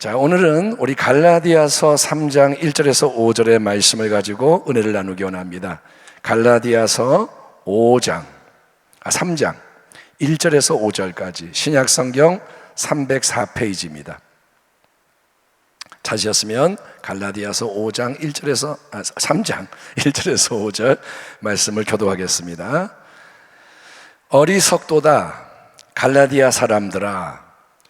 자, 오늘은 우리 갈라디아서 3장 1절에서 5절의 말씀을 가지고 은혜를 나누기 원합니다. 갈라디아서 3장 1절에서 5절까지 신약성경 304페이지입니다. 찾으셨으면 갈라디아서 3장 1절에서 5절 말씀을 교도하겠습니다. 어리석도다 갈라디아 사람들아,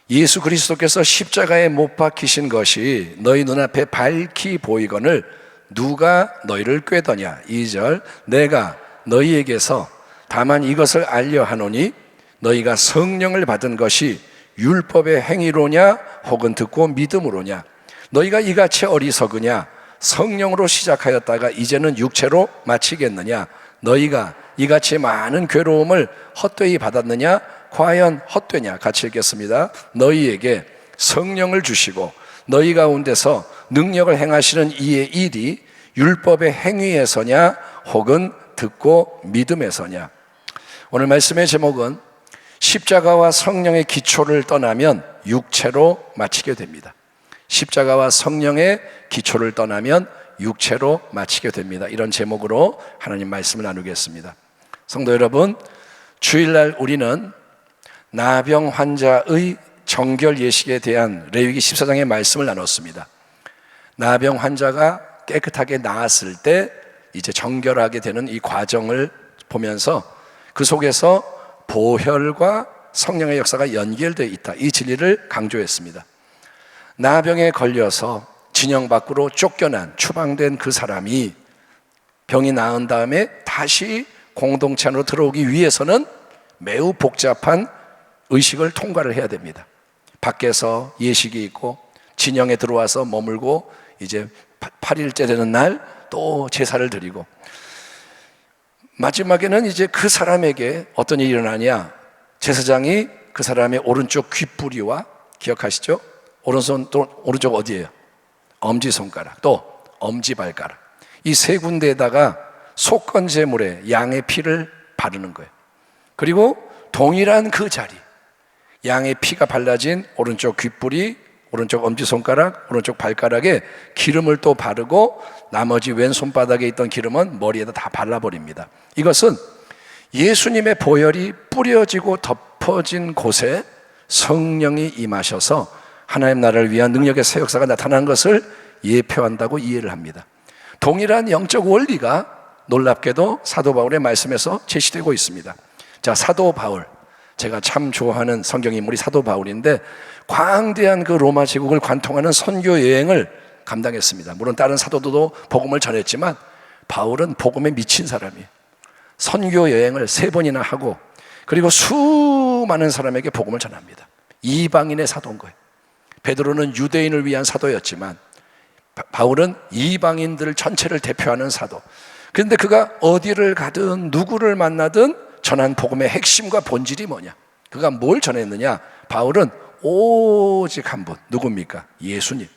예수 그리스도께서 십자가에 못 박히신 것이 너희 눈앞에 밝히 보이거늘 누가 너희를 꾀더냐. 2절, 내가 너희에게서 다만 이것을 알려 하노니 너희가 성령을 받은 것이 율법의 행위로냐 혹은 듣고 믿음으로냐. 너희가 이같이 어리석으냐. 성령으로 시작하였다가 이제는 육체로 마치겠느냐. 너희가 이같이 많은 괴로움을 헛되이 받았느냐. 과연 헛되냐. 같이 읽겠습니다. 너희에게 성령을 주시고 너희 가운데서 능력을 행하시는 이의 일이 율법의 행위에서냐 혹은 듣고 믿음에서냐. 오늘 말씀의 제목은 십자가와 성령의 기초를 떠나면 육체로 마치게 됩니다. 십자가와 성령의 기초를 떠나면 육체로 마치게 됩니다. 이런 제목으로 하나님 말씀을 나누겠습니다. 성도 여러분, 주일날 우리는 나병 환자의 정결 예식에 대한 레위기 14장의 말씀을 나눴습니다. 나병 환자가 깨끗하게 나았을 때 이제 정결하게 되는 이 과정을 보면서 그 속에서 보혈과 성령의 역사가 연결되어 있다, 이 진리를 강조했습니다. 나병에 걸려서 진영 밖으로 쫓겨난, 추방된 그 사람이 병이 나은 다음에 다시 공동체 안으로 들어오기 위해서는 매우 복잡한 의식을 통과를 해야 됩니다. 밖에서 예식이 있고 진영에 들어와서 머물고 이제 8일째 되는 날 또 제사를 드리고 마지막에는 이제 그 사람에게 어떤 일이 일어나냐. 제사장이 그 사람의 오른쪽 귓부리와, 기억하시죠? 오른쪽 어디예요? 엄지손가락, 또 엄지발가락, 이 세 군데에다가 속건제물에 양의 피를 바르는 거예요. 그리고 동일한 그 자리, 양의 피가 발라진 오른쪽 귓부리, 오른쪽 엄지손가락, 오른쪽 발가락에 기름을 또 바르고 나머지 왼손바닥에 있던 기름은 머리에다 다 발라버립니다. 이것은 예수님의 보혈이 뿌려지고 덮어진 곳에 성령이 임하셔서 하나님 나라를 위한 능력의 새 역사가 나타난 것을 예표한다고 이해를 합니다. 동일한 영적 원리가 놀랍게도 사도 바울의 말씀에서 제시되고 있습니다. 자, 사도 바울, 제가 참 좋아하는 성경 인물이 사도 바울인데 광대한 그 로마 제국을 관통하는 선교 여행을 감당했습니다. 물론 다른 사도들도 복음을 전했지만 바울은 복음에 미친 사람이에요. 선교 여행을 3번이나 하고 그리고 수많은 사람에게 복음을 전합니다. 이방인의 사도인 거예요. 베드로는 유대인을 위한 사도였지만 바울은 이방인들 전체를 대표하는 사도. 그런데 그가 어디를 가든 누구를 만나든 전한 복음의 핵심과 본질이 뭐냐? 그가 뭘 전했느냐? 바울은 오직 한 분, 누굽니까? 예수님.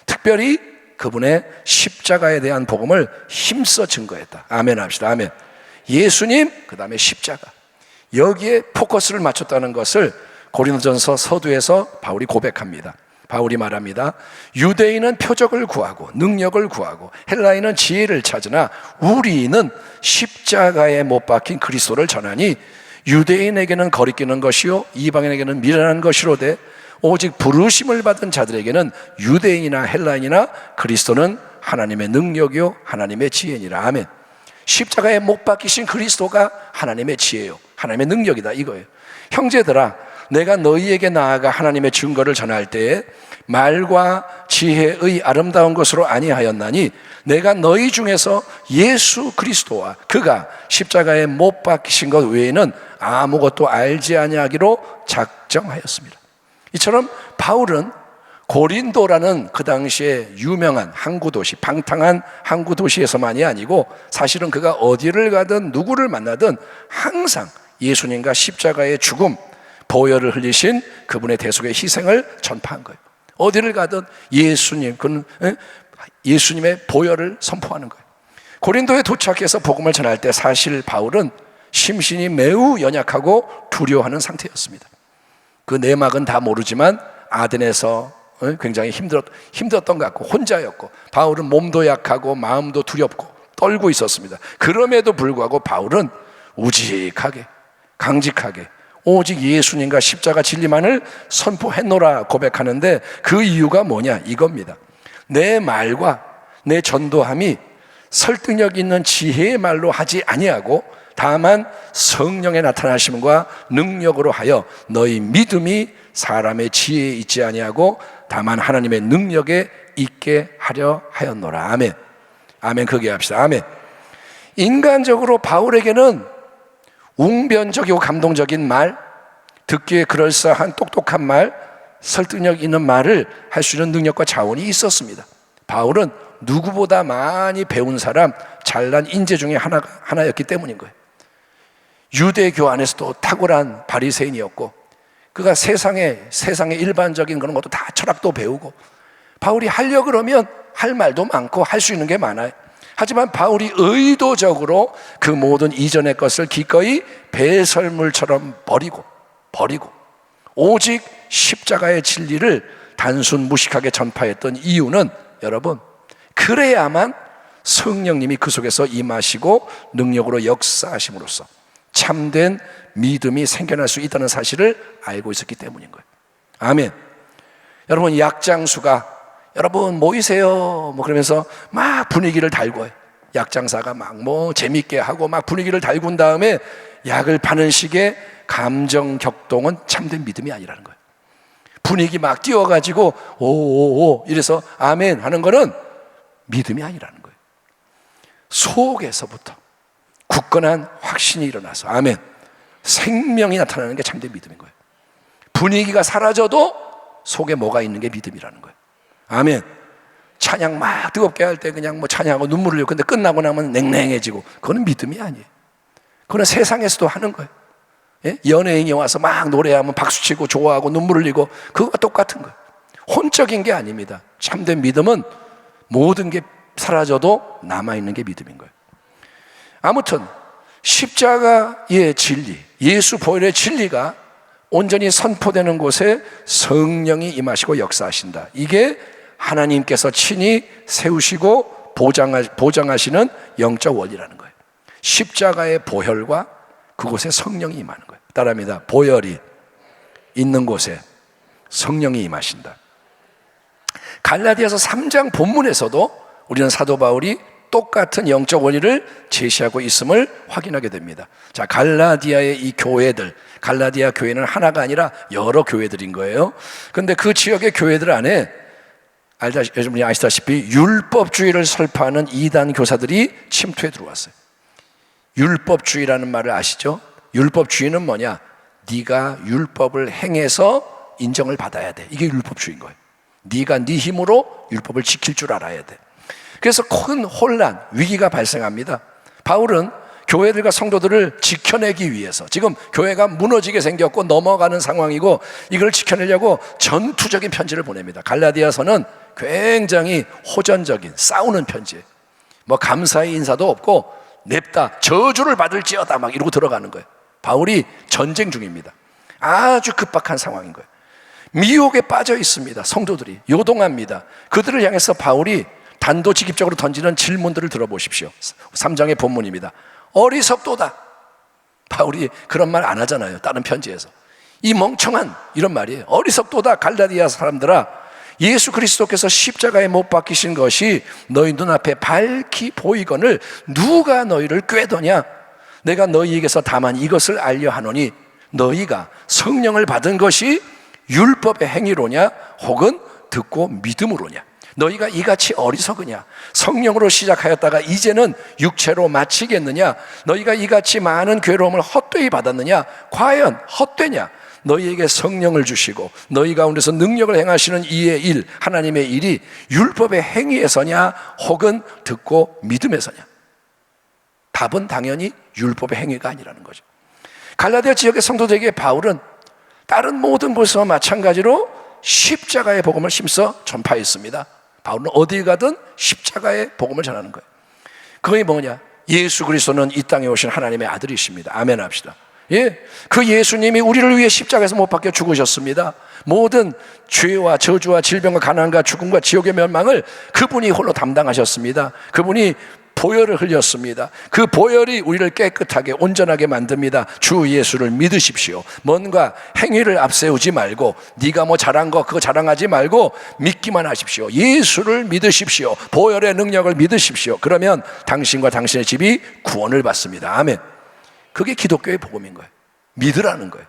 특별히 그분의 십자가에 대한 복음을 힘써 증거했다. 아멘 합시다. 아멘. 예수님, 그 다음에 십자가, 여기에 포커스를 맞췄다는 것을 고린도전서 서두에서 바울이 고백합니다. 바울이 말합니다. 유대인은 표적을 구하고 능력을 구하고 헬라인은 지혜를 찾으나 우리는 십자가에 못 박힌 그리스도를 전하니 유대인에게는 거리끼는 것이요 이방인에게는 미련한 것이로되 오직 부르심을 받은 자들에게는 유대인이나 헬라인이나 그리스도는 하나님의 능력이요 하나님의 지혜니라. 아멘. 십자가에 못 박히신 그리스도가 하나님의 지혜요 하나님의 능력이다, 이거예요. 형제들아, 내가 너희에게 나아가 하나님의 증거를 전할 때에 말과 지혜의 아름다운 것으로 아니하였나니 내가 너희 중에서 예수 그리스도와 그가 십자가에 못 박히신 것 외에는 아무것도 알지 아니하기로 작정하였습니다. 이처럼 바울은 고린도라는 그 당시에 유명한 항구도시, 방탕한 항구도시에서만이 아니고 사실은 그가 어디를 가든 누구를 만나든 항상 예수님과 십자가의 죽음, 보혈을 흘리신 그분의 대속의 희생을 전파한 거예요. 어디를 가든 예수님, 예수님의 보혈을 선포하는 거예요. 고린도에 도착해서 복음을 전할 때 사실 바울은 심신이 매우 연약하고 두려워하는 상태였습니다. 그 내막은 다 모르지만 아덴에서 굉장히 힘들었던 것 같고 혼자였고, 바울은 몸도 약하고 마음도 두렵고 떨고 있었습니다. 그럼에도 불구하고 바울은 우직하게 강직하게 오직 예수님과 십자가 진리만을 선포했노라 고백하는데, 그 이유가 뭐냐? 이겁니다. 내 말과 내 전도함이 설득력 있는 지혜의 말로 하지 아니하고 다만 성령의 나타나심과 능력으로 하여 너희 믿음이 사람의 지혜에 있지 아니하고 다만 하나님의 능력에 있게 하려 하였노라. 아멘. 아멘. 크게 합시다. 아멘. 인간적으로 바울에게는 웅변적이고 감동적인 말, 듣기에 그럴싸한 똑똑한 말, 설득력 있는 말을 할 수 있는 능력과 자원이 있었습니다. 바울은 누구보다 많이 배운 사람, 잘난 인재 중에 하나였기 때문인 거예요. 유대교 안에서도 탁월한 바리새인이었고, 그가 세상의 일반적인 그런 것도 다 철학도 배우고, 바울이 하려고 그러면 할 말도 많고 할 수 있는 게 많아요. 하지만 바울이 의도적으로 그 모든 이전의 것을 기꺼이 배설물처럼 버리고 오직 십자가의 진리를 단순 무식하게 전파했던 이유는, 여러분, 그래야만 성령님이 그 속에서 임하시고 능력으로 역사하심으로써 참된 믿음이 생겨날 수 있다는 사실을 알고 있었기 때문인 거예요. 아멘. 여러분, 약장수가 여러분 모이세요 그러면서 막 분위기를 달궈요. 약장사가 막 재밌게 하고 막 분위기를 달군 다음에 약을 파는 식의 감정 격동은 참된 믿음이 아니라는 거예요. 분위기 막 띄워가지고 오오오 이래서 아멘 하는 거는 믿음이 아니라는 거예요. 속에서부터 굳건한 확신이 일어나서 아멘, 생명이 나타나는 게 참된 믿음인 거예요. 분위기가 사라져도 속에 뭐가 있는 게 믿음이라는 거예요. 아멘. 찬양 막 뜨겁게 할 때 그냥 찬양하고 눈물을 흘리고, 근데 끝나고 나면 냉랭해지고, 그거는 믿음이 아니에요. 그거는 세상에서도 하는 거예요. 예? 연예인이 와서 막 노래하면 박수치고 좋아하고 눈물 흘리고, 그거와 똑같은 거예요. 혼적인 게 아닙니다. 참된 믿음은 모든 게 사라져도 남아있는 게 믿음인 거예요. 아무튼 십자가의 진리, 예수 보혈의 진리가 온전히 선포되는 곳에 성령이 임하시고 역사하신다. 이게 하나님께서 친히 세우시고 보장하시는 영적 원리라는 거예요. 십자가의 보혈과 그곳에 성령이 임하는 거예요. 따라합니다. 보혈이 있는 곳에 성령이 임하신다. 갈라디아서 3장 본문에서도 우리는 사도 바울이 똑같은 영적 원리를 제시하고 있음을 확인하게 됩니다. 자, 갈라디아의 이 교회들, 갈라디아 교회는 하나가 아니라 여러 교회들인 거예요. 그런데 그 지역의 교회들 안에 여러분이 아시다시피 율법주의를 설파하는 이단 교사들이 침투해 들어왔어요. 율법주의라는 말을 아시죠? 율법주의는 뭐냐? 네가 율법을 행해서 인정을 받아야 돼. 이게 율법주의인 거예요. 네가 네 힘으로 율법을 지킬 줄 알아야 돼. 그래서 큰 혼란, 위기가 발생합니다. 바울은 교회들과 성도들을 지켜내기 위해서, 지금 교회가 무너지게 생겼고 넘어가는 상황이고 이걸 지켜내려고 전투적인 편지를 보냅니다. 갈라디아서는 굉장히 호전적인 싸우는 편지예요. 감사의 인사도 없고 냅다 저주를 받을지어다 막 이러고 들어가는 거예요. 바울이 전쟁 중입니다. 아주 급박한 상황인 거예요. 미혹에 빠져 있습니다. 성도들이 요동합니다. 그들을 향해서 바울이 단도직입적으로 던지는 질문들을 들어보십시오. 3장의 본문입니다. 어리석도다. 바울이 그런 말 안 하잖아요. 다른 편지에서. 이 멍청한, 이런 말이에요. 어리석도다. 갈라디아 사람들아, 예수 그리스도께서 십자가에 못 박히신 것이 너희 눈앞에 밝히 보이거늘 누가 너희를 꾀더냐? 내가 너희에게서 다만 이것을 알려 하노니 너희가 성령을 받은 것이 율법의 행위로냐 혹은 듣고 믿음으로냐? 너희가 이같이 어리석으냐? 성령으로 시작하였다가 이제는 육체로 마치겠느냐? 너희가 이같이 많은 괴로움을 헛되이 받았느냐? 과연 헛되냐? 너희에게 성령을 주시고 너희 가운데서 능력을 행하시는 이의 일, 하나님의 일이 율법의 행위에서냐 혹은 듣고 믿음에서냐? 답은 당연히 율법의 행위가 아니라는 거죠. 갈라디아 지역의 성도들에게 바울은 다른 모든 곳에서 마찬가지로 십자가의 복음을 힘써 전파했습니다. 바울은 어디 가든 십자가의 복음을 전하는 거예요. 그게 뭐냐? 예수 그리스도는 이 땅에 오신 하나님의 아들이십니다. 아멘 합시다. 예, 그 예수님이 우리를 위해 십자가에서 못 박혀 죽으셨습니다. 모든 죄와 저주와 질병과 가난과 죽음과 지옥의 멸망을 그분이 홀로 담당하셨습니다. 그분이 보혈을 흘렸습니다. 그 보혈이 우리를 깨끗하게 온전하게 만듭니다. 주 예수를 믿으십시오. 뭔가 행위를 앞세우지 말고 네가 뭐 잘한 거 그거 자랑하지 말고 믿기만 하십시오. 예수를 믿으십시오. 보혈의 능력을 믿으십시오. 그러면 당신과 당신의 집이 구원을 받습니다. 아멘. 그게 기독교의 복음인 거예요. 믿으라는 거예요.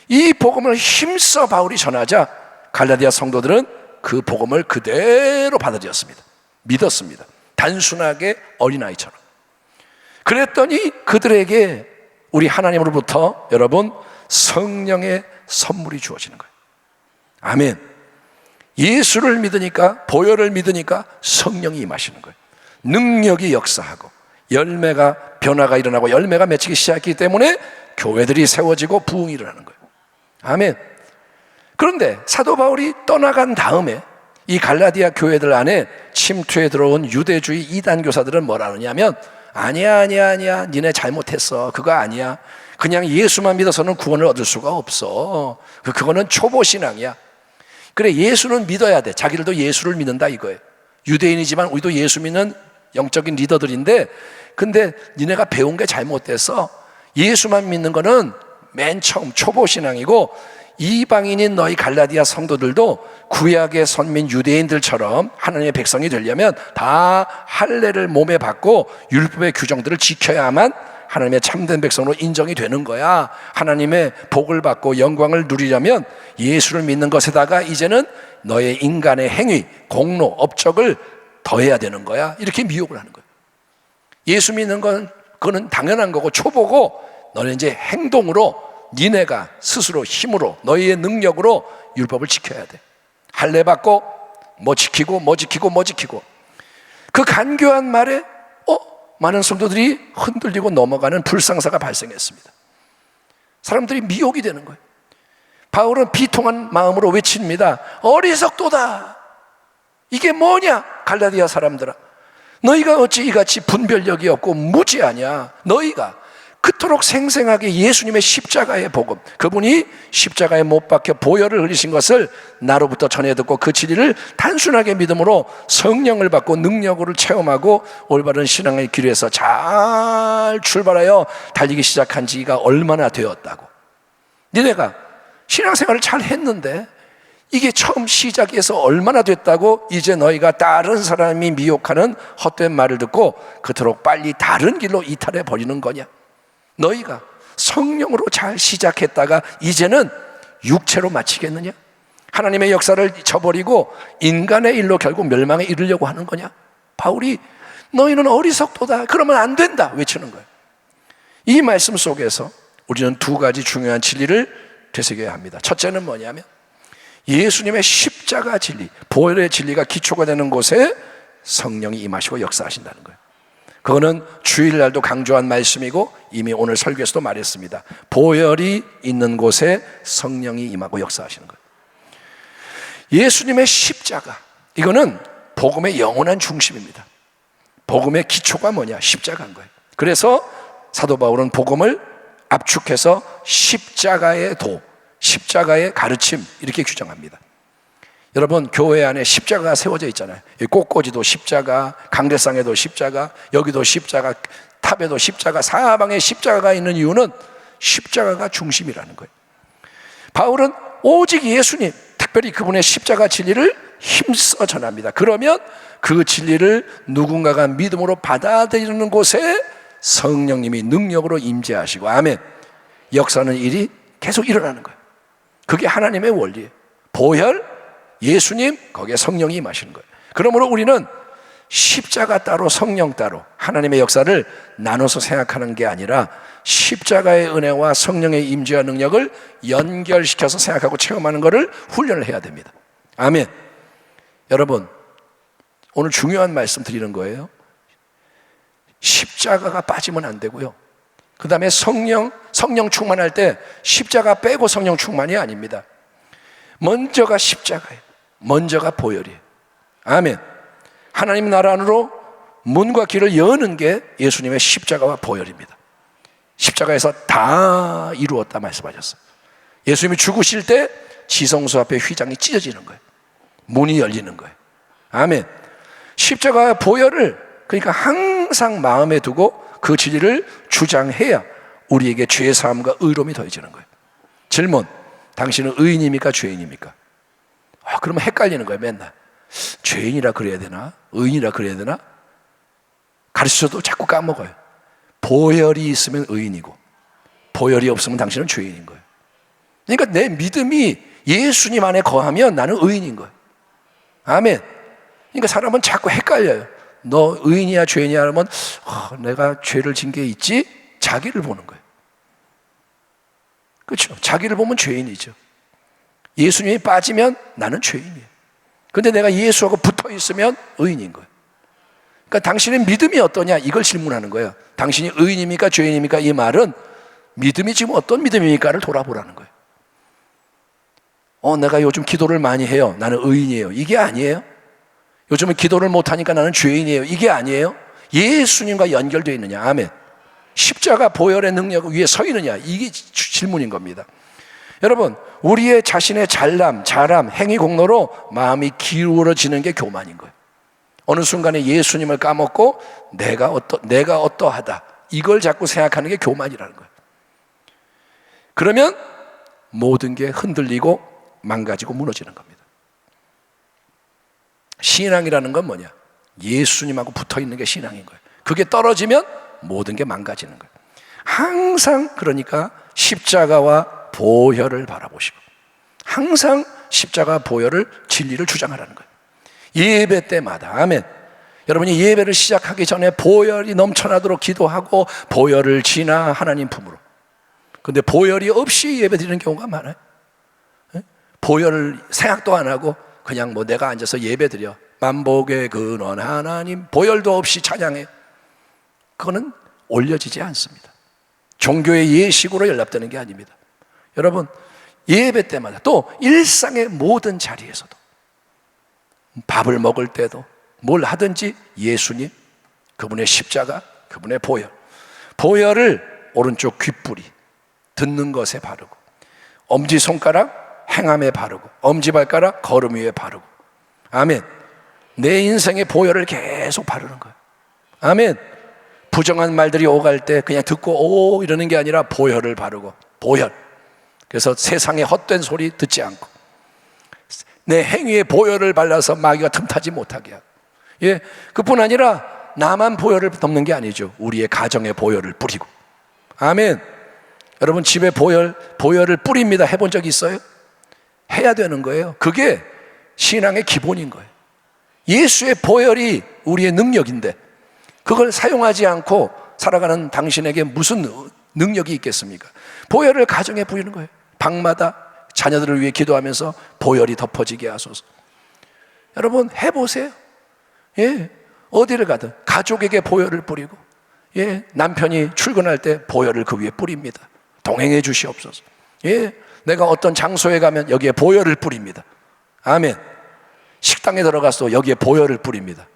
이 복음을 힘써 바울이 전하자 갈라디아 성도들은 그 복음을 그대로 받아들였습니다. 믿었습니다. 단순하게 어린아이처럼. 그랬더니 그들에게 우리 하나님으로부터 여러분 성령의 선물이 주어지는 거예요. 아멘. 예수를 믿으니까, 보혈을 믿으니까 성령이 임하시는 거예요. 능력이 역사하고 열매가 변화가 일어나고 열매가 맺히기 시작했기 때문에 교회들이 세워지고 부흥이 일어나는 거예요. 아멘. 그런데 사도 바울이 떠나간 다음에 이 갈라디아 교회들 안에 침투해 들어온 유대주의 이단 교사들은 뭐라 하느냐면 아니야 니네 잘못했어. 그거 아니야. 그냥 예수만 믿어서는 구원을 얻을 수가 없어. 그거는 초보 신앙이야. 그래, 예수는 믿어야 돼. 자기들도 예수를 믿는다 이거예요. 유대인이지만 우리도 예수 믿는 영적인 리더들인데, 근데 니네가 배운 게 잘못됐어. 예수만 믿는 거는 맨 처음 초보 신앙이고, 이방인인 너희 갈라디아 성도들도 구약의 선민 유대인들처럼 하나님의 백성이 되려면 다 할례를 몸에 받고 율법의 규정들을 지켜야만 하나님의 참된 백성으로 인정이 되는 거야. 하나님의 복을 받고 영광을 누리려면 예수를 믿는 것에다가 이제는 너의 인간의 행위, 공로, 업적을 더해야 되는 거야. 이렇게 미혹을 하는 거예요. 예수 믿는 건 그거는 당연한 거고 초보고, 너는 이제 행동으로 니네가 스스로 힘으로 너희의 능력으로 율법을 지켜야 돼. 할례 받고 뭐 지키고 그 간교한 말에 많은 성도들이 흔들리고 넘어가는 불상사가 발생했습니다. 사람들이 미혹이 되는 거예요. 바울은 비통한 마음으로 외칩니다. 어리석도다. 이게 뭐냐 갈라디아 사람들아, 너희가 어찌 이같이 분별력이 없고 무지하냐. 너희가 그토록 생생하게 예수님의 십자가의 복음, 그분이 십자가에 못 박혀 보혈을 흘리신 것을 나로부터 전해 듣고 그 진리를 단순하게 믿음으로 성령을 받고 능력을 체험하고 올바른 신앙의 길에서 잘 출발하여 달리기 시작한 지가 얼마나 되었다고. 니네가 신앙생활을 잘 했는데 이게 처음 시작해서 얼마나 됐다고 이제 너희가 다른 사람이 미혹하는 헛된 말을 듣고 그토록 빨리 다른 길로 이탈해 버리는 거냐. 너희가 성령으로 잘 시작했다가 이제는 육체로 마치겠느냐? 하나님의 역사를 저버리고 인간의 일로 결국 멸망에 이르려고 하는 거냐? 바울이 너희는 어리석도다, 그러면 안 된다 외치는 거예요. 이 말씀 속에서 우리는 두 가지 중요한 진리를 되새겨야 합니다. 첫째는 뭐냐면 예수님의 십자가 진리, 보혈의 진리가 기초가 되는 곳에 성령이 임하시고 역사하신다는 거예요. 그거는 주일날도 강조한 말씀이고 이미 오늘 설교에서도 말했습니다. 보혈이 있는 곳에 성령이 임하고 역사하시는 거예요. 예수님의 십자가, 이거는 복음의 영원한 중심입니다. 복음의 기초가 뭐냐? 십자가인 거예요. 그래서 사도 바울은 복음을 압축해서 십자가의 도, 십자가의 가르침 이렇게 규정합니다. 여러분, 교회 안에 십자가가 세워져 있잖아요. 꽃꽂이도 십자가, 강대상에도 십자가, 여기도 십자가, 탑에도 십자가, 사방에 십자가가 있는 이유는 십자가가 중심이라는 거예요. 바울은 오직 예수님, 특별히 그분의 십자가 진리를 힘써 전합니다. 그러면 그 진리를 누군가가 믿음으로 받아들이는 곳에 성령님이 능력으로 임재하시고, 아멘, 역사는 일이 계속 일어나는 거예요. 그게 하나님의 원리예요. 보혈, 예수님, 거기에 성령이 임하시는 거예요. 그러므로 우리는 십자가 따로 성령 따로 하나님의 역사를 나눠서 생각하는 게 아니라 십자가의 은혜와 성령의 임재와 능력을 연결시켜서 생각하고 체험하는 것을 훈련을 해야 됩니다. 아멘. 여러분, 오늘 중요한 말씀 드리는 거예요. 십자가가 빠지면 안 되고요. 그 다음에 성령 충만할 때 십자가 빼고 성령 충만이 아닙니다. 먼저가 십자가예요. 먼저가 보혈이에요. 아멘. 하나님 나라 안으로 문과 길을 여는 게 예수님의 십자가와 보혈입니다. 십자가에서 다 이루었다 말씀하셨어요. 예수님이 죽으실 때 지성소 앞에 휘장이 찢어지는 거예요. 문이 열리는 거예요. 아멘. 십자가 보혈을 그러니까 항상 마음에 두고 그 진리를 주장해야 우리에게 죄 사함과 의로움이 더해지는 거예요. 질문, 당신은 의인입니까 죄인입니까? 그러면 헷갈리는 거예요. 맨날 죄인이라 그래야 되나 의인이라 그래야 되나 가르쳐도 자꾸 까먹어요. 보혈이 있으면 의인이고 보혈이 없으면 당신은 죄인인 거예요. 그러니까 내 믿음이 예수님 안에 거하면 나는 의인인 거예요. 아멘. 그러니까 사람은 자꾸 헷갈려요. 너 의인이야 죄인이야 하면 내가 죄를 진 게 있지? 자기를 보는 거예요. 그렇죠? 자기를 보면 죄인이죠. 예수님이 빠지면 나는 죄인이에요. 근데 내가 예수하고 붙어 있으면 의인인 거예요. 그러니까 당신의 믿음이 어떠냐 이걸 질문하는 거예요. 당신이 의인입니까 죄인입니까? 이 말은 믿음이 지금 어떤 믿음입니까를 돌아보라는 거예요. 내가 요즘 기도를 많이 해요. 나는 의인이에요. 이게 아니에요. 요즘은 기도를 못하니까 나는 죄인이에요. 이게 아니에요. 예수님과 연결되어 있느냐. 아멘. 십자가 보혈의 능력 위에 서 있느냐. 이게 질문인 겁니다. 여러분, 우리의 자신의 잘남, 행위 공로로 마음이 기울어지는 게 교만인 거예요. 어느 순간에 예수님을 까먹고 내가 어떠하다 이걸 자꾸 생각하는 게 교만이라는 거예요. 그러면 모든 게 흔들리고 망가지고 무너지는 겁니다. 신앙이라는 건 뭐냐? 예수님하고 붙어 있는 게 신앙인 거예요. 그게 떨어지면 모든 게 망가지는 거예요. 항상 그러니까 십자가와 보혈을 바라보시고 항상 십자가 보혈을 진리를 주장하라는 거예요. 예배 때마다. 아멘. 여러분이 예배를 시작하기 전에 보혈이 넘쳐나도록 기도하고 보혈을 지나 하나님 품으로. 근데 보혈이 없이 예배 드리는 경우가 많아요. 보혈을 생각도 안 하고 그냥 내가 앉아서 예배 드려. 만복의 근원 하나님 보혈도 없이 찬양해요. 그거는 올려지지 않습니다. 종교의 예식으로 연락되는 게 아닙니다. 여러분 예배 때마다 또 일상의 모든 자리에서도 밥을 먹을 때도 뭘 하든지 예수님, 그분의 십자가, 그분의 보혈. 보혈을 오른쪽 귓불이 듣는 것에 바르고 엄지손가락 행함에 바르고 엄지발가락 걸음 위에 바르고. 아멘. 내 인생의 보혈을 계속 바르는 거예요. 아멘. 부정한 말들이 오갈 때 그냥 듣고 오 이러는 게 아니라 보혈을 바르고 보혈. 그래서 세상의 헛된 소리 듣지 않고 내 행위에 보혈을 발라서 마귀가 틈타지 못하게 하고. 예, 그뿐 아니라 나만 보혈을 덮는 게 아니죠. 우리의 가정에 보혈을 뿌리고. 아멘. 여러분 집에 보혈을 뿌립니다. 해본 적 있어요? 해야 되는 거예요. 그게 신앙의 기본인 거예요. 예수의 보혈이 우리의 능력인데 그걸 사용하지 않고 살아가는 당신에게 무슨 능력이 있겠습니까? 보혈을 가정에 뿌리는 거예요. 방마다 자녀들을 위해 기도하면서 보혈이 덮어지게 하소서. 여러분 해보세요. 예, 어디를 가든 가족에게 보혈을 뿌리고, 예, 남편이 출근할 때 보혈을 그 위에 뿌립니다. 동행해 주시옵소서. 예, 내가 어떤 장소에 가면 여기에 보혈을 뿌립니다. 아멘. 식당에 들어가서 여기에 보혈을 뿌립니다.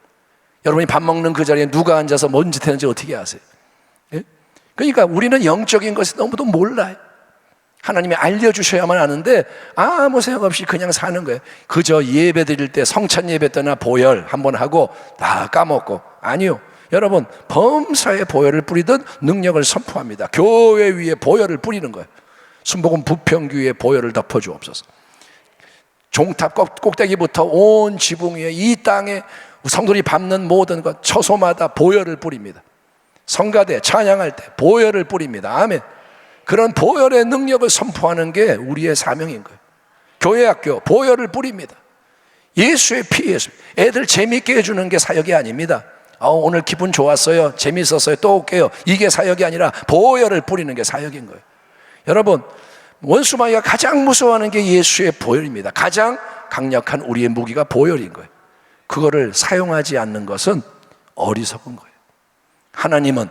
여러분이 밥 먹는 그 자리에 누가 앉아서 뭔 짓 했는지 어떻게 아세요? 예? 그러니까 우리는 영적인 것을 너무도 몰라요. 하나님이 알려주셔야만 아는데 아무 생각 없이 그냥 사는 거예요. 그저 예배 드릴 때 성찬 예배 때나 보혈 한번 하고 다 까먹고. 아니요, 여러분 범사에 보혈을 뿌리듯 능력을 선포합니다. 교회 위에 보혈을 뿌리는 거예요. 순복음 부평 위에 보혈을 덮어주옵소서. 종탑 꼭대기부터 온 지붕 위에 이 땅에 성도들이 밟는 모든 것 처소마다 보혈을 뿌립니다. 성가대 찬양할 때 보혈을 뿌립니다. 아멘. 그런 보혈의 능력을 선포하는 게 우리의 사명인 거예요. 교회 학교 보혈을 뿌립니다. 예수의 피, 애들 재밌게 해주는 게 사역이 아닙니다. 오늘 기분 좋았어요, 재밌었어요, 또 올게요, 이게 사역이 아니라 보혈을 뿌리는 게 사역인 거예요. 여러분 원수마귀가 가장 무서워하는 게 예수의 보혈입니다. 가장 강력한 우리의 무기가 보혈인 거예요. 그거를 사용하지 않는 것은 어리석은 거예요. 하나님은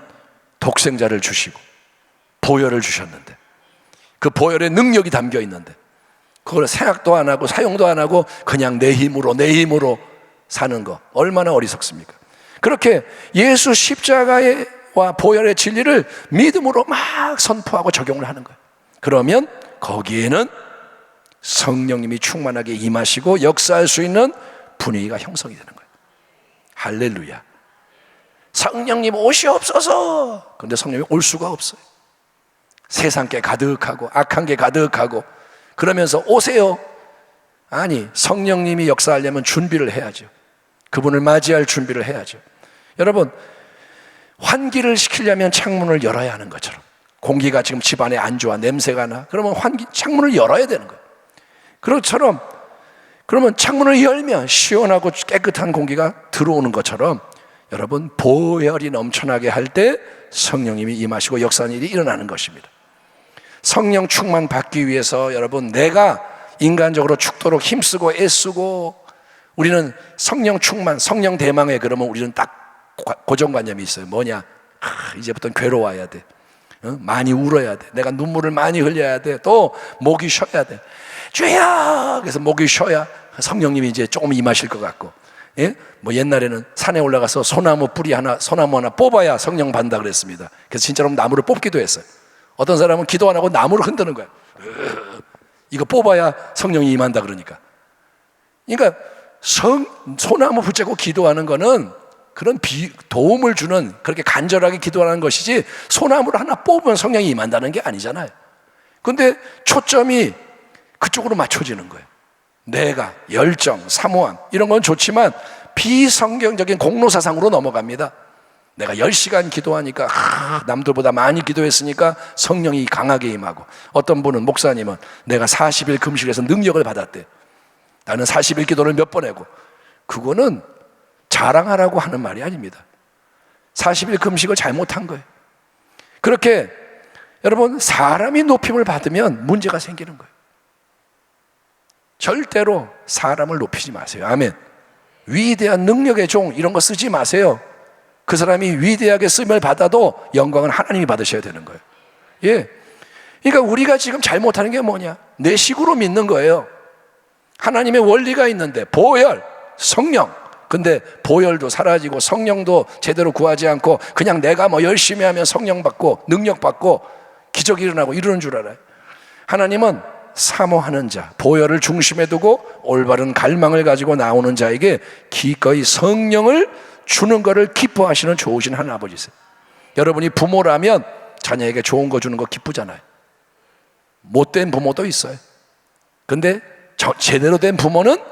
독생자를 주시고 보혈을 주셨는데 그 보혈의 능력이 담겨 있는데 그걸 생각도 안 하고 사용도 안 하고 그냥 내 힘으로 사는 거 얼마나 어리석습니까? 그렇게 예수 십자가의 은혜와 보혈의 진리를 믿음으로 막 선포하고 적용을 하는 거예요. 그러면 거기에는 성령님이 충만하게 임하시고 역사할 수 있는 분위기가 형성이 되는 거예요. 할렐루야. 성령님 오시옵소서. 그런데 성령이 올 수가 없어요. 세상 게 가득하고 악한 게 가득하고 그러면서 오세요. 아니, 성령님이 역사하려면 준비를 해야죠. 그분을 맞이할 준비를 해야죠. 여러분, 환기를 시키려면 창문을 열어야 하는 것처럼, 공기가 지금 집안에 안 좋아, 냄새가 나, 그러면 창문을 열어야 되는 거예요. 그것처럼, 그러면 창문을 열면 시원하고 깨끗한 공기가 들어오는 것처럼, 여러분, 보혈이 넘쳐나게 할 때 성령님이 임하시고 역사하는 일이 일어나는 것입니다. 성령 충만 받기 위해서 여러분, 내가 인간적으로 죽도록 힘쓰고 애쓰고, 우리는 성령 충만, 성령 대망회, 그러면 우리는 딱 고정관념이 있어요. 뭐냐? 이제부터는 괴로워야 돼. 많이 울어야 돼. 내가 눈물을 많이 흘려야 돼. 또 목이 쉬어야 돼. 주여! 그래서 목이 쉬어야 성령님이 이제 조금 임하실 것 같고, 예? 뭐 옛날에는 산에 올라가서 소나무 하나 뽑아야 성령 받는다 그랬습니다. 그래서 진짜로 나무를 뽑기도 했어요. 어떤 사람은 기도 안 하고 나무를 흔드는 거야. 이거 뽑아야 성령이 임한다 그러니까. 그러니까 소나무 붙잡고 기도하는 거는 그런 도움을 주는, 그렇게 간절하게 기도하는 것이지, 소나무를 하나 뽑으면 성령이 임한다는 게 아니잖아요. 근데 초점이 그쪽으로 맞춰지는 거예요. 내가, 열정, 사모함, 이런 건 좋지만 비성경적인 공로사상으로 넘어갑니다. 내가 10시간 기도하니까 남들보다 많이 기도했으니까 성령이 강하게 임하고, 어떤 분은, 목사님은 내가 40일 금식해서 능력을 받았대. 나는 40일 기도를 몇 번 하고. 그거는 자랑하라고 하는 말이 아닙니다. 40일 금식을 잘못한 거예요. 그렇게 여러분, 사람이 높임을 받으면 문제가 생기는 거예요. 절대로 사람을 높이지 마세요. 아멘. 위대한 능력의 종, 이런 거 쓰지 마세요. 그 사람이 위대하게 쓰임을 받아도 영광은 하나님이 받으셔야 되는 거예요. 예. 그러니까 우리가 지금 잘못하는 게 뭐냐? 내 식으로 믿는 거예요. 하나님의 원리가 있는데, 보혈, 성령. 근데 보혈도 사라지고 성령도 제대로 구하지 않고 그냥 내가 뭐 열심히 하면 성령 받고 능력 받고 기적이 일어나고 이러는 줄 알아요. 하나님은 사모하는 자, 보혈을 중심에 두고 올바른 갈망을 가지고 나오는 자에게 기꺼이 성령을 주는 것을 기뻐하시는 좋으신 하나님 아버지세요. 여러분이 부모라면 자녀에게 좋은 거 주는 거 기쁘잖아요. 못된 부모도 있어요. 근데 제대로 된 부모는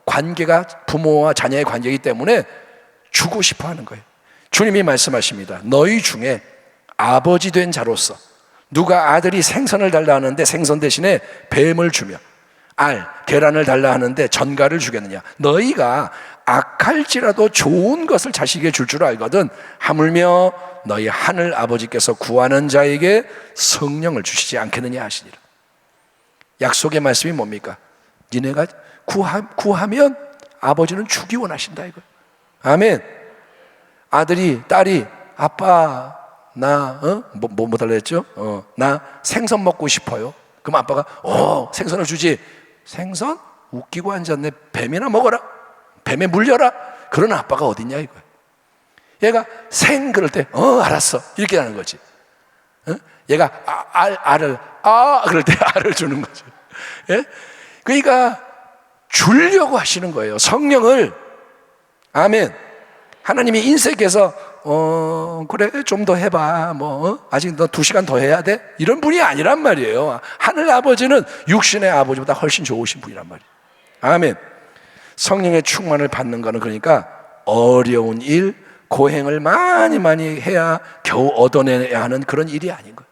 관계가, 부모와 자녀의 관계이기 때문에 주고 싶어 하는 거예요. 주님이 말씀하십니다. 너희 중에 아버지 된 자로서 누가 아들이 생선을 달라 하는데 생선 대신에 뱀을 주며 계란을 달라 하는데 전갈을 주겠느냐? 너희가 악할지라도 좋은 것을 자식에게 줄 줄 알거든 하물며 너희 하늘 아버지께서 구하는 자에게 성령을 주시지 않겠느냐 하시니라. 약속의 말씀이 뭡니까? 니네가 구하면 아버지는 주기 원하신다 이거예요. 아멘. 아들이, 딸이, 아빠 나 뭐 달라 했죠? 나 생선 먹고 싶어요. 그럼 아빠가 생선을 주지. 생선? 웃기고 앉았네. 뱀이나 먹어라. 뱀에 물려라. 그런 아빠가 어딨냐 이거예요. 얘가 그럴 때 알았어 이렇게 하는 거지. 얘가 알을 그럴 때 알을 주는 거죠. 예? 그러니까 주려고 하시는 거예요, 성령을. 아멘. 하나님이 인색해서 그래 좀 더 해봐, 아직 너 2시간 더 해야 돼? 이런 분이 아니란 말이에요. 하늘 아버지는 육신의 아버지보다 훨씬 좋으신 분이란 말이에요. 아멘. 성령의 충만을 받는 거는 그러니까 어려운 일, 고행을 많이 해야 겨우 얻어내야 하는 그런 일이 아닌 거예요.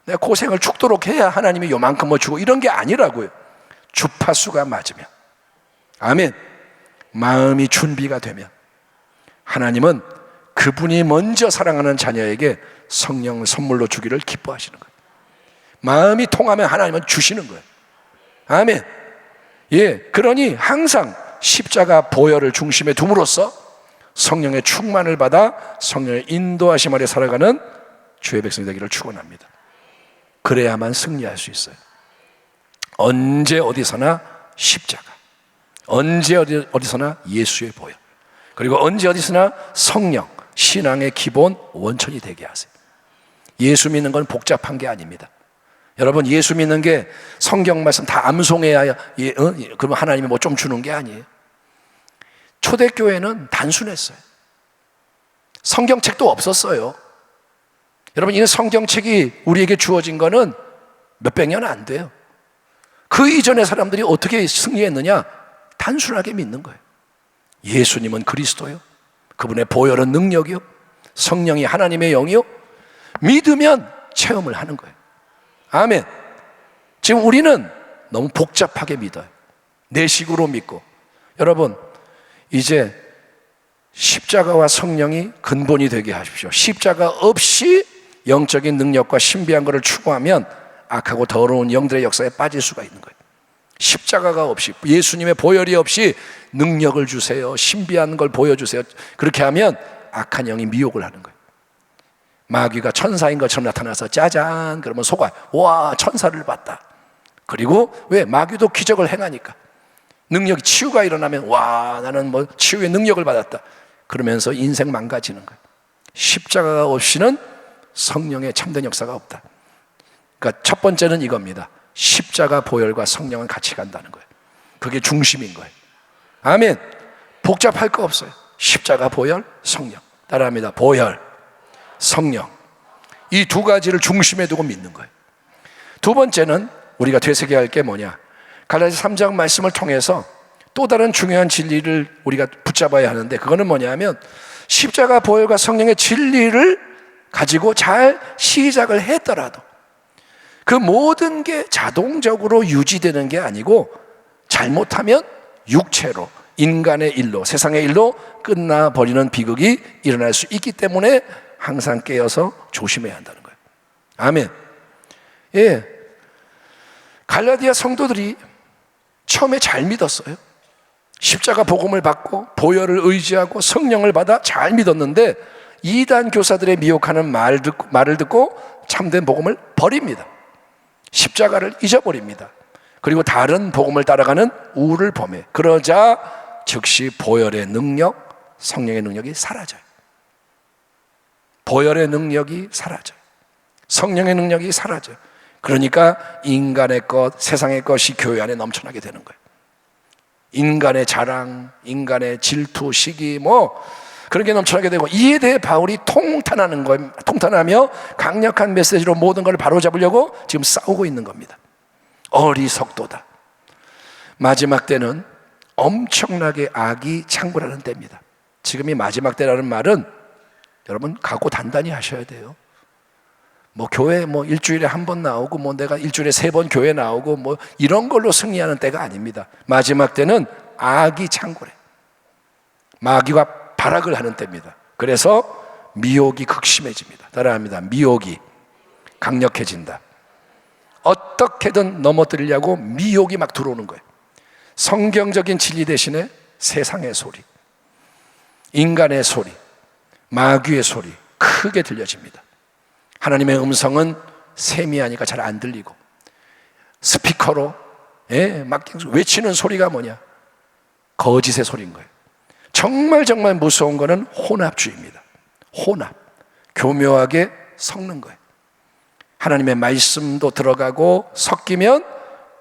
내가 고생을 죽도록 해야 하나님이 요만큼 주고 이런 게 아니라고요. 주파수가 맞으면, 아멘, 마음이 준비가 되면 하나님은 그분이 먼저 사랑하는 자녀에게 성령을 선물로 주기를 기뻐하시는 거예요. 마음이 통하면 하나님은 주시는 거예요. 아멘. 예, 그러니 항상 십자가 보혈을 중심에 둠으로써 성령의 충만을 받아 성령의 인도하심 아래 살아가는 주의 백성이 되기를 축원합니다. 그래야만 승리할 수 있어요. 언제 어디서나 십자가, 언제 어디서나 예수의 보혈, 그리고 언제 어디서나 성령, 신앙의 기본 원천이 되게 하세요. 예수 믿는 건 복잡한 게 아닙니다. 여러분, 예수 믿는 게 성경 말씀 다 암송해야 그러면 하나님이 뭐 좀 주는 게 아니에요. 초대교회는 단순했어요. 성경책도 없었어요. 여러분, 이 성경책이 우리에게 주어진 거는 몇백 년 안 돼요. 그 이전의 사람들이 어떻게 승리했느냐? 단순하게 믿는 거예요. 예수님은 그리스도요, 그분의 보혈은 능력이요, 성령이 하나님의 영이요, 믿으면 체험을 하는 거예요. 아멘. 지금 우리는 너무 복잡하게 믿어요. 내 식으로 믿고. 여러분, 이제 십자가와 성령이 근본이 되게 하십시오. 십자가 없이 영적인 능력과 신비한 것을 추구하면 악하고 더러운 영들의 역사에 빠질 수가 있는 거예요. 십자가가 없이, 예수님의 보혈이 없이 능력을 주세요, 신비한 걸 보여주세요, 그렇게 하면 악한 영이 미혹을 하는 거예요. 마귀가 천사인 것처럼 나타나서 짜잔 그러면 속아, 와, 천사를 봤다. 그리고 왜? 마귀도 기적을 행하니까. 능력이, 치유가 일어나면 와, 나는 뭐 치유의 능력을 받았다. 그러면서 인생 망가지는 거예요. 십자가가 없이는 성령의 참된 역사가 없다. 그러니까 첫 번째는 이겁니다. 십자가, 보혈과 성령은 같이 간다는 거예요. 그게 중심인 거예요. 아멘. 복잡할 거 없어요. 십자가, 보혈, 성령. 따라합니다. 보혈, 성령. 이 두 가지를 중심에 두고 믿는 거예요. 두 번째는 우리가 되새겨야 할 게 뭐냐? 갈라디아 3장 말씀을 통해서 또 다른 중요한 진리를 우리가 붙잡아야 하는데, 그거는 뭐냐면 십자가, 보혈과 성령의 진리를 가지고 잘 시작을 했더라도 그 모든 게 자동적으로 유지되는 게 아니고, 잘못하면 육체로, 인간의 일로, 세상의 일로 끝나버리는 비극이 일어날 수 있기 때문에 항상 깨어서 조심해야 한다는 거예요. 아멘. 예, 갈라디아 성도들이 처음에 잘 믿었어요. 십자가 복음을 받고 보혈을 의지하고 성령을 받아 잘 믿었는데, 이단 교사들의 미혹하는 말을 듣고 참된 복음을 버립니다. 십자가를 잊어버립니다. 그리고 다른 복음을 따라가는 우를 범해. 그러자 즉시 보혈의 능력, 성령의 능력이 사라져요. 보혈의 능력이 사라져요. 성령의 능력이 사라져요. 그러니까 인간의 것, 세상의 것이 교회 안에 넘쳐나게 되는 거예요. 인간의 자랑, 인간의 질투, 시기, 그런 게 넘쳐나게 되고, 이에 대해 바울이 통탄하는 거예요. 통탄하며 강력한 메시지로 모든 걸 바로잡으려고 지금 싸우고 있는 겁니다. 어리석도다. 마지막 때는 엄청나게 악이 창궐하는 때입니다. 지금이 마지막 때라는 말은 여러분 각오 단단히 하셔야 돼요. 교회 일주일에 한 번 나오고 내가 일주일에 3번 교회 나오고 이런 걸로 승리하는 때가 아닙니다. 마지막 때는 악이 창궐해. 마귀가 발악을 하는 때입니다. 그래서 미혹이 극심해집니다. 따라합니다. 미혹이 강력해진다. 어떻게든 넘어뜨리려고 미혹이 막 들어오는 거예요. 성경적인 진리 대신에 세상의 소리, 인간의 소리, 마귀의 소리 크게 들려집니다. 하나님의 음성은 세미하니까 잘 안 들리고, 스피커로 막 외치는 소리가 뭐냐? 거짓의 소리인 거예요. 정말 무서운 거는 혼합주의입니다. 혼합, 교묘하게 섞는 거예요. 하나님의 말씀도 들어가고 섞이면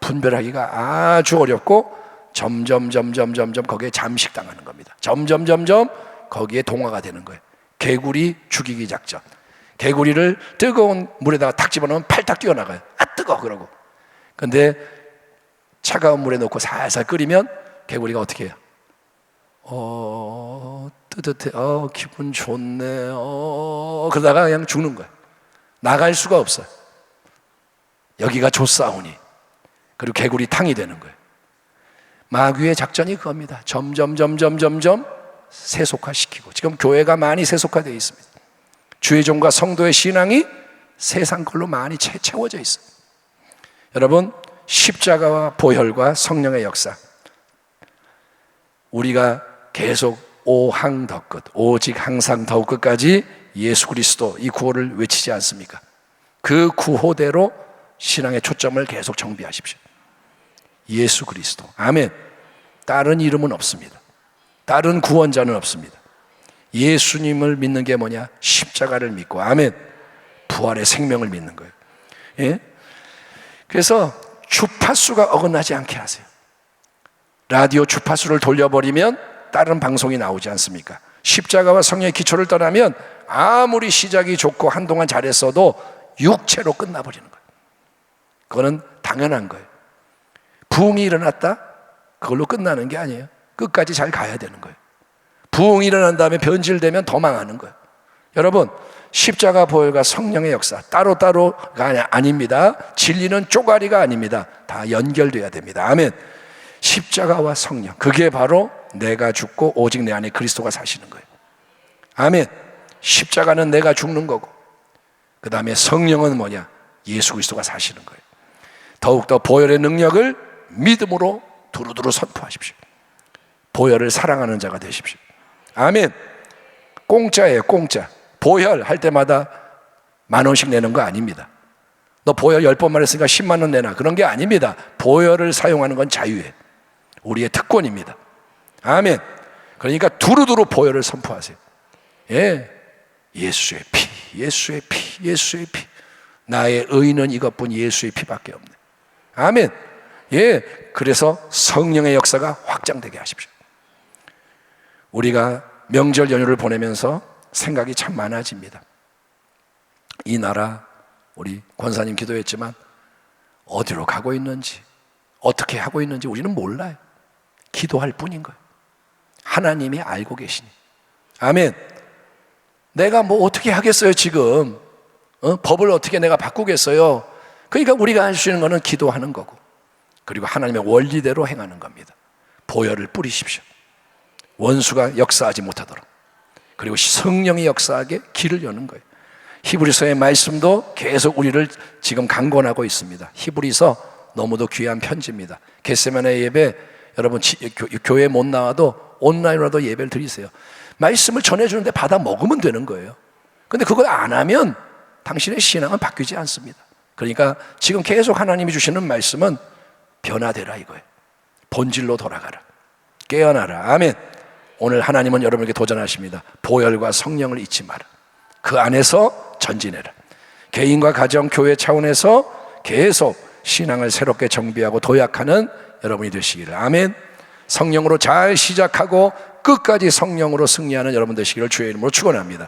분별하기가 아주 어렵고 점점 거기에 잠식당하는 겁니다. 점점 거기에 동화가 되는 거예요. 개구리 죽이기 작전. 개구리를 뜨거운 물에다가 탁 집어넣으면 팔딱 뛰어나가요. 아, 뜨거워 그러고. 근데 차가운 물에 넣고 살살 끓이면 개구리가 어떻게 해요? 뜨뜻해, 기분 좋네, 그러다가 그냥 죽는 거예요. 나갈 수가 없어요. 여기가 좋사오니. 그리고 개구리 탕이 되는 거예요. 마귀의 작전이 그겁니다. 점점 세속화시키고, 지금 교회가 많이 세속화되어 있습니다. 주의 종과 성도의 신앙이 세상 걸로 많이 채워져 있어요. 여러분, 십자가와 보혈과 성령의 역사, 우리가 계속 오항 더 끝, 오직 항상 더욱 끝까지 예수 그리스도, 이 구호를 외치지 않습니까? 그 구호대로 신앙의 초점을 계속 정비하십시오. 예수 그리스도. 아멘. 다른 이름은 없습니다. 다른 구원자는 없습니다. 예수님을 믿는 게 뭐냐? 십자가를 믿고, 아멘, 부활의 생명을 믿는 거예요. 예? 그래서 주파수가 어긋나지 않게 하세요. 라디오 주파수를 돌려버리면 다른 방송이 나오지 않습니까? 십자가와 성령의 기초를 떠나면 아무리 시작이 좋고 한동안 잘했어도 육체로 끝나버리는 거예요. 그거는 당연한 거예요. 부흥이 일어났다? 그걸로 끝나는 게 아니에요. 끝까지 잘 가야 되는 거예요. 부흥이 일어난 다음에 변질되면 더 망하는 거예요. 여러분, 십자가 보혈과 성령의 역사 따로따로가 아닙니다. 진리는 쪼가리가 아닙니다. 다 연결돼야 됩니다. 아멘. 십자가와 성령, 그게 바로 내가 죽고 오직 내 안에 그리스도가 사시는 거예요. 아멘. 십자가는 내가 죽는 거고, 그 다음에 성령은 뭐냐? 예수 그리스도가 사시는 거예요. 더욱더 보혈의 능력을 믿음으로 두루두루 선포하십시오. 보혈을 사랑하는 자가 되십시오. 아멘. 공짜예요, 공짜. 보혈 할 때마다 10,000원씩 내는 거 아닙니다. 너 보혈 10번만 했으니까 10만 원 내놔, 그런 게 아닙니다. 보혈을 사용하는 건 자유예요. 우리의 특권입니다. 아멘. 그러니까 두루두루 보혈을 선포하세요. 예, 예수의 피, 예수의 피, 예수의 피. 나의 의는 이것뿐 예수의 피밖에 없네. 아멘. 예, 그래서 성령의 역사가 확장되게 하십시오. 우리가 명절 연휴를 보내면서 생각이 참 많아집니다. 이 나라, 우리 권사님 기도했지만 어디로 가고 있는지, 어떻게 하고 있는지 우리는 몰라요. 기도할 뿐인 거예요. 하나님이 알고 계시니. 아멘. 내가 뭐 어떻게 하겠어요 지금? 법을 어떻게 내가 바꾸겠어요? 그러니까 우리가 할 수 있는 거는 기도하는 거고, 그리고 하나님의 원리대로 행하는 겁니다. 보혈을 뿌리십시오. 원수가 역사하지 못하도록. 그리고 성령이 역사하게 길을 여는 거예요. 히브리서의 말씀도 계속 우리를 지금 강권하고 있습니다. 히브리서 너무도 귀한 편지입니다. 겟세마네 예배, 여러분 교회 못 나와도 온라인으로도 예배를 드리세요. 말씀을 전해주는데 받아 먹으면 되는 거예요. 근데 그걸 안 하면 당신의 신앙은 바뀌지 않습니다. 그러니까 지금 계속 하나님이 주시는 말씀은 변화되라 이거예요. 본질로 돌아가라, 깨어나라. 아멘. 오늘 하나님은 여러분에게 도전하십니다. 보혈과 성령을 잊지 마라. 그 안에서 전진해라. 개인과 가정, 교회 차원에서 계속 신앙을 새롭게 정비하고 도약하는 여러분이 되시기를. 아멘. 성령으로 잘 시작하고 끝까지 성령으로 승리하는 여러분 되시기를 주의 이름으로 축원합니다.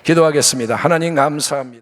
기도하겠습니다. 하나님 감사합니다.